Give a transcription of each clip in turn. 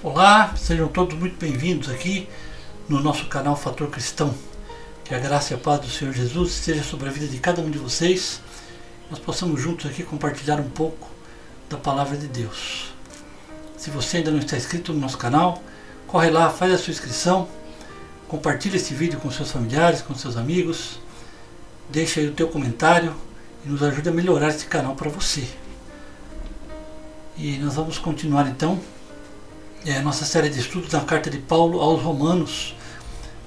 Olá, sejam todos muito bem-vindos aqui no nosso canal Fator Cristão. Que a graça e a paz do Senhor Jesus esteja sobre a vida de cada um de vocês. Nós possamos juntos aqui compartilhar um pouco da Palavra de Deus. Se você ainda não está inscrito no nosso canal, corre lá, faz a sua inscrição, compartilha esse vídeo com seus familiares, com seus amigos, deixa aí o teu comentário e nos ajude a melhorar esse canal para você. E nós vamos continuar então nossa série de estudos na carta de Paulo aos Romanos,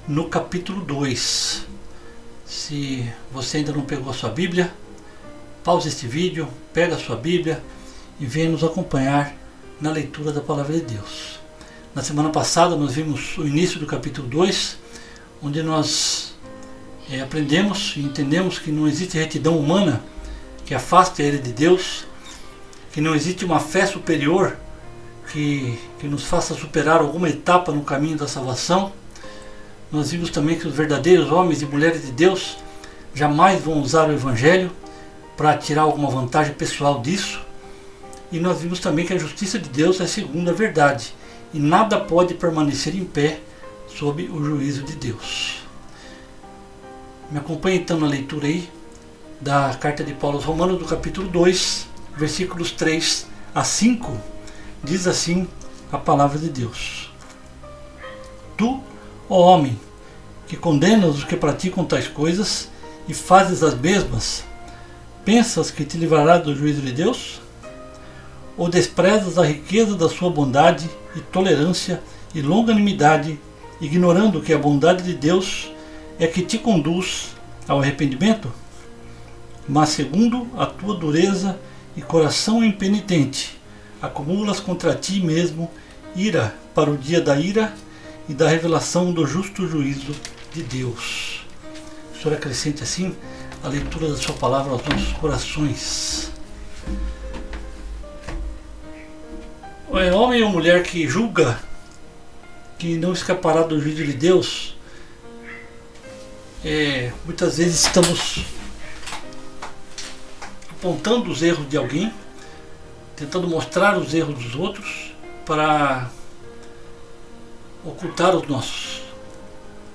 no capítulo 2. Se você ainda não pegou a sua Bíblia, pause este vídeo, pega a sua Bíblia e venha nos acompanhar na leitura da Palavra de Deus. Na semana passada nós vimos o início do capítulo 2, onde nós aprendemos e entendemos que não existe retidão humana que afaste a ira de Deus, que não existe uma fé superior que nos faça superar alguma etapa no caminho da salvação. Nós vimos também que os verdadeiros homens e mulheres de Deus jamais vão usar o Evangelho para tirar alguma vantagem pessoal disso. E nós vimos também que a justiça de Deus é segundo a verdade e nada pode permanecer em pé sob o juízo de Deus. Me acompanhe então na leitura aí da carta de Paulo aos Romanos, do capítulo 2, versículos 3 a 5. Diz assim a palavra de Deus: Tu, ó homem, que condenas os que praticam tais coisas e fazes as mesmas, pensas que te livrarás do juízo de Deus? Ou desprezas a riqueza da sua bondade e tolerância e longanimidade, ignorando que a bondade de Deus é que te conduz ao arrependimento? Mas segundo a tua dureza e coração impenitente, acumulas contra ti mesmo ira para o dia da ira e da revelação do justo juízo de Deus. O Senhor acrescente assim a leitura da sua palavra aos nossos corações. Homem ou mulher que julga que não escapará do juízo de Deus, muitas vezes estamos apontando os erros de alguém, tentando mostrar os erros dos outros para ocultar os nossos.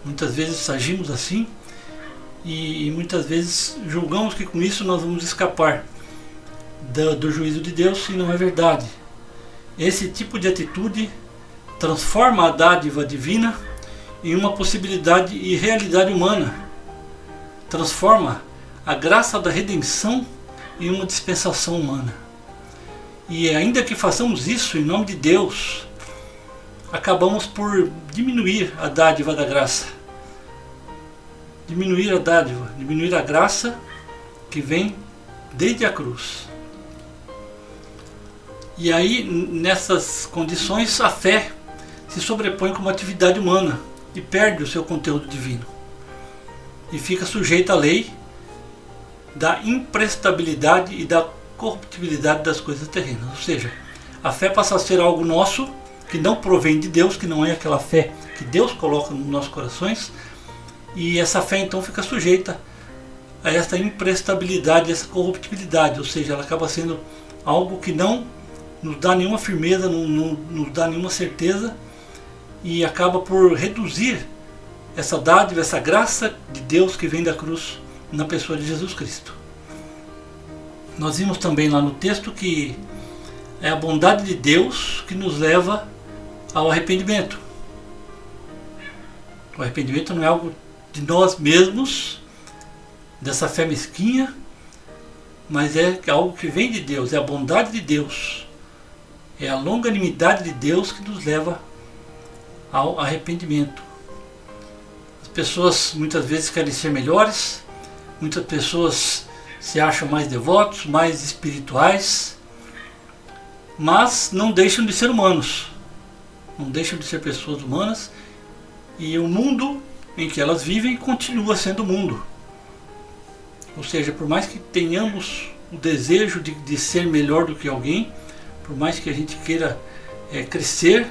Muitas vezes agimos assim e muitas vezes julgamos que com isso nós vamos escapar do juízo de Deus, e não é verdade. Esse tipo de atitude transforma a dádiva divina em uma possibilidade e realidade humana, transforma a graça da redenção em uma dispensação humana. E ainda que façamos isso em nome de Deus, acabamos por diminuir a dádiva da graça. Diminuir a dádiva, diminuir a graça que vem desde a cruz. E aí, nessas condições, a fé se sobrepõe como atividade humana e perde o seu conteúdo divino. E fica sujeita à lei da imprestabilidade e da corruptibilidade das coisas terrenas. Ou seja, a fé passa a ser algo nosso, que não provém de Deus, que não é aquela fé que Deus coloca nos nossos corações, e essa fé então fica sujeita a essa imprestabilidade, essa corruptibilidade, ou seja, ela acaba sendo algo que não nos dá nenhuma firmeza, não nos dá nenhuma certeza, e acaba por reduzir essa dádiva, essa graça de Deus que vem da cruz na pessoa de Jesus Cristo. Nós vimos também lá no texto que é a bondade de Deus que nos leva ao arrependimento. O arrependimento não é algo de nós mesmos, dessa fé mesquinha, mas é algo que vem de Deus, é a bondade de Deus, é a longanimidade de Deus que nos leva ao arrependimento. As pessoas muitas vezes querem ser melhores, muitas pessoas se acham mais devotos, mais espirituais, mas não deixam de ser humanos, não deixam de ser pessoas humanas, e o mundo em que elas vivem continua sendo mundo. Ou seja, por mais que tenhamos o desejo de ser melhor do que alguém, por mais que a gente queira crescer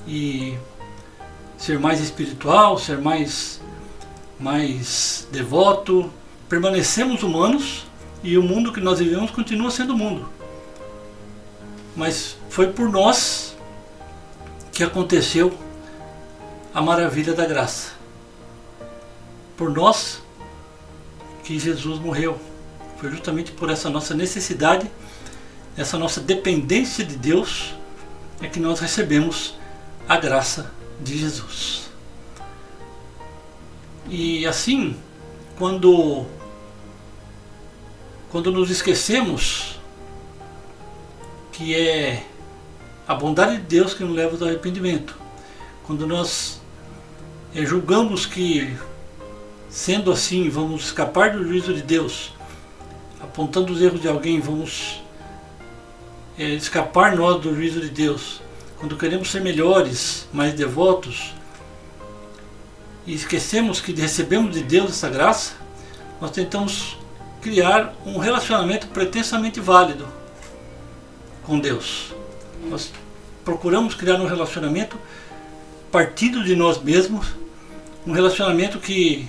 e ser mais espiritual, ser mais devoto, permanecemos humanos e o mundo que nós vivemos continua sendo mundo. Mas foi por nós que aconteceu a maravilha da graça. Por nós que Jesus morreu. Foi justamente por essa nossa necessidade, essa nossa dependência de Deus, é que nós recebemos a graça de Jesus. E assim, quando nos esquecemos que é a bondade de Deus que nos leva ao arrependimento, quando nós julgamos que, sendo assim, vamos escapar do juízo de Deus, apontando os erros de alguém, vamos escapar nós do juízo de Deus, quando queremos ser melhores, mais devotos, e esquecemos que recebemos de Deus essa graça, nós tentamos criar um relacionamento pretensamente válido com Deus. Nós procuramos criar um relacionamento partindo de nós mesmos, um relacionamento que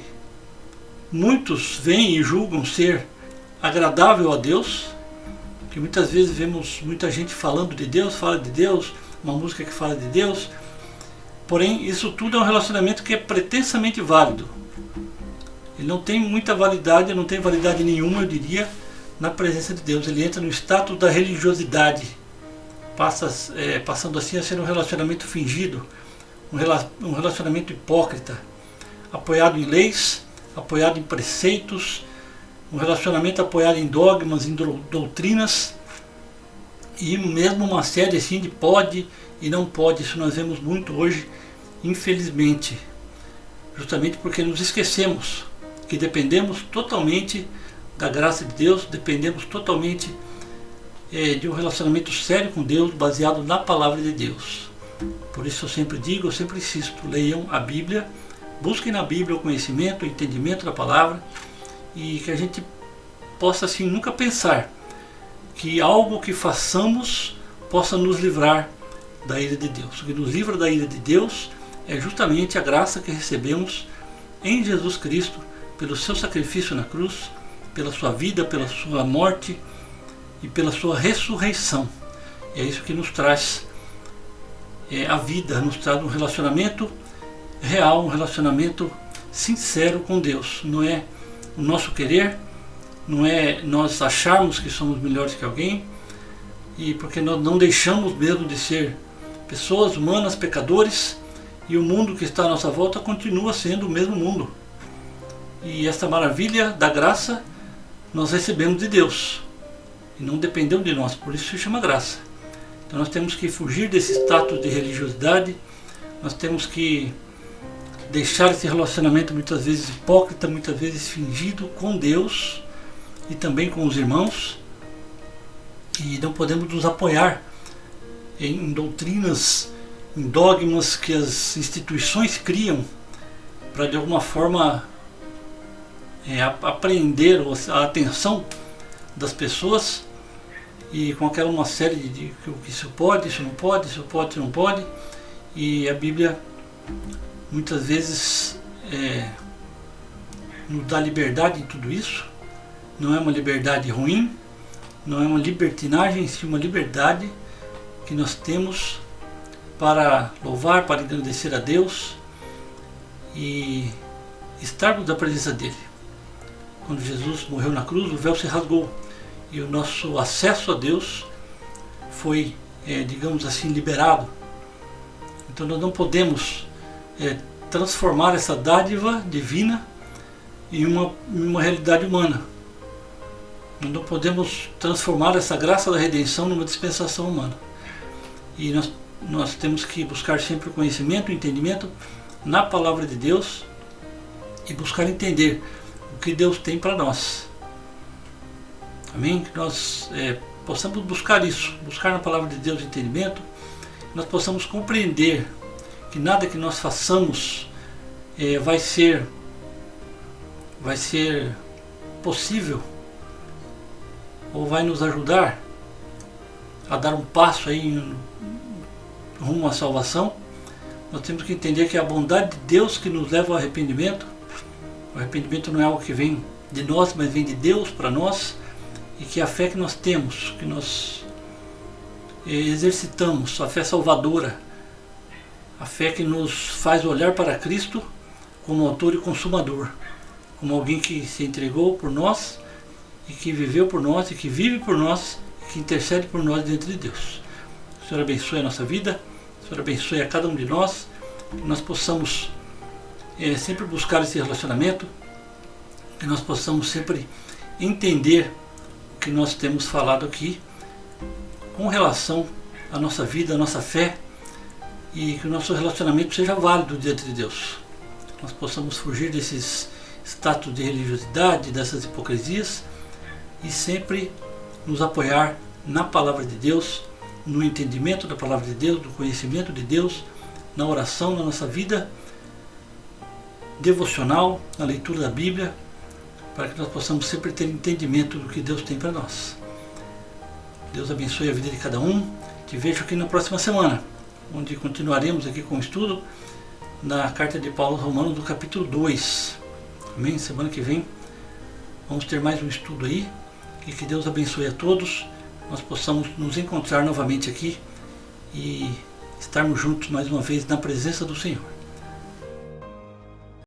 muitos veem e julgam ser agradável a Deus, que muitas vezes vemos muita gente falando de Deus, fala de Deus, uma música que fala de Deus, porém isso tudo é um relacionamento que é pretensamente válido. Ele não tem muita validade, não tem validade nenhuma, eu diria, na presença de Deus. Ele entra no status da religiosidade, passando assim a ser um relacionamento fingido, um relacionamento hipócrita, apoiado em leis, apoiado em preceitos, um relacionamento apoiado em dogmas, em doutrinas, e mesmo uma série assim de pode e não pode. Isso nós vemos muito hoje, infelizmente, justamente porque nos esquecemos que dependemos totalmente da graça de Deus, dependemos totalmente de um relacionamento sério com Deus, baseado na palavra de Deus. Por isso eu sempre digo, eu sempre insisto, leiam a Bíblia, busquem na Bíblia o conhecimento, o entendimento da palavra, e que a gente possa assim nunca pensar que algo que façamos possa nos livrar da ira de Deus. O que nos livra da ira de Deus é justamente a graça que recebemos em Jesus Cristo, pelo seu sacrifício na cruz, pela sua vida, pela sua morte e pela sua ressurreição. É isso que nos traz a vida, nos traz um relacionamento real, um relacionamento sincero com Deus. Não é o nosso querer, não é nós acharmos que somos melhores que alguém, e porque nós não deixamos mesmo de ser pessoas humanas, pecadores, e o mundo que está à nossa volta continua sendo o mesmo mundo. E esta maravilha da graça nós recebemos de Deus, e não dependeu de nós, por isso se chama graça. Então nós temos que fugir desse status de religiosidade, nós temos que deixar esse relacionamento muitas vezes hipócrita, muitas vezes fingido com Deus e também com os irmãos, e não podemos nos apoiar em doutrinas, em dogmas que as instituições criam para de alguma forma apreender a atenção das pessoas, e com aquela uma série de que isso pode, isso não pode, isso pode, isso não pode, e a Bíblia muitas vezes nos dá liberdade em tudo isso. Não é uma liberdade ruim, não é uma libertinagem, sim uma liberdade que nós temos para louvar, para engrandecer a Deus e estarmos na presença dele. Quando Jesus morreu na cruz, o véu se rasgou e o nosso acesso a Deus foi, digamos assim, liberado. Então nós não podemos transformar essa dádiva divina em uma realidade humana. Nós não podemos transformar essa graça da redenção numa dispensação humana. E nós temos que buscar sempre o conhecimento, o entendimento na palavra de Deus e buscar entender o que Deus tem para nós. Amém? Que nós possamos buscar isso, buscar na palavra de Deus entendimento, que nós possamos compreender que nada que nós façamos vai ser possível ou vai nos ajudar a dar um passo aí rumo à salvação. Nós temos que entender que é a bondade de Deus que nos leva ao arrependimento. O arrependimento não é algo que vem de nós, mas vem de Deus para nós, e que a fé que nós temos, que nós exercitamos, a fé salvadora, A fé que nos faz olhar para Cristo como autor e consumador, como alguém que se entregou por nós e que viveu por nós e que vive por nós e que intercede por nós diante de Deus. O Senhor abençoe a nossa vida, o Senhor abençoe a cada um de nós, que nós possamos sempre buscar esse relacionamento, que nós possamos sempre entender o que nós temos falado aqui com relação à nossa vida, à nossa fé, e que o nosso relacionamento seja válido diante de Deus. Que nós possamos fugir desses status de religiosidade, dessas hipocrisias, e sempre nos apoiar na palavra de Deus, no entendimento da palavra de Deus, no conhecimento de Deus, na oração, na nossa vida devocional, na leitura da Bíblia, para que nós possamos sempre ter entendimento do que Deus tem para nós. Deus abençoe a vida de cada um. Te vejo aqui na próxima semana, onde continuaremos aqui com o estudo da carta de Paulo aos Romanos, do capítulo 2. Amém? Semana que vem vamos ter mais um estudo aí, e que Deus abençoe a todos, nós possamos nos encontrar novamente aqui e estarmos juntos mais uma vez na presença do Senhor.